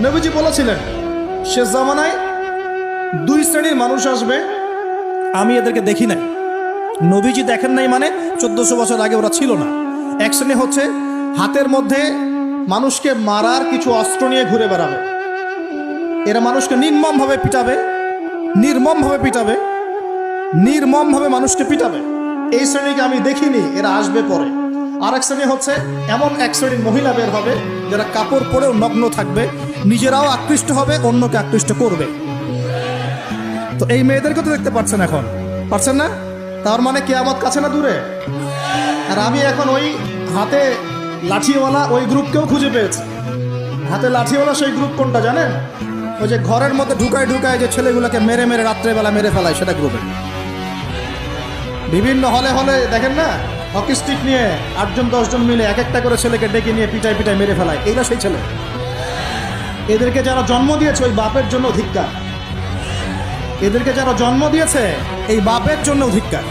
নবীজি বলেছিলেন শেষ জামানায় দুই শ্রেণীর মানুষ আসবে, আমি এদেরকে দেখি নাই। নবীজি দেখেন নাই মানে 1400 বছর আগে ওরা ছিল না। এক শ্রেণী হচ্ছে হাতের মধ্যে মানুষকে মারার কিছু অস্ত্র নিয়ে ঘুরে বেড়াবে। এরা মানুষকে নির্মমভাবে পিটাবে, নির্মমভাবে পিটাবে, নির্মমভাবে মানুষকে পিটাবে। এই শ্রেণীকে আমি দেখিনি, এরা আসবে পরে। আর এক শ্রেণী হচ্ছে এমন এক শ্রেণীর মহিলা বের হবে যারা কাপড় পরেও নগ্ন থাকবে, নিজেরাও আকৃষ্ট হবে, অন্যকে আকৃষ্ট করবে। তো এই মেয়েদেরকে তো দেখতে পাচ্ছেন, এখন পারছেন না? তার মানে কিয়ামত কাছে না দূরে? আর আমি এখন ওই হাতে লাঠিওয়ালা ওই গ্রুপকেও খুঁজে পেয়েছি। হাতে লাঠিওয়ালা সেই গ্রুপ কোনটা জানেন? ওই যে ঘরের মধ্যে ঢুকায় ঢুকায় যে ছেলেগুলোকে মেরে মেরে রাত্রেবেলা মেরে ফেলায়, সেটা গ্রুপে। বিভিন্ন হলে হলে দেখেন না, হকি স্টিক নিয়ে 8জন 10জন মিলে এক একটা করে ছেলেকে ডেকে নিয়ে পিটায় পিটায় মেরে ফেলায়। এইটা সেই ছেলে। এদেরকে যারা জন্ম দিয়েছে ওই বাপের জন্য ধিক্কার। এদেরকে যারা জন্ম দিয়েছে এই বাপের জন্য ধিক্কার।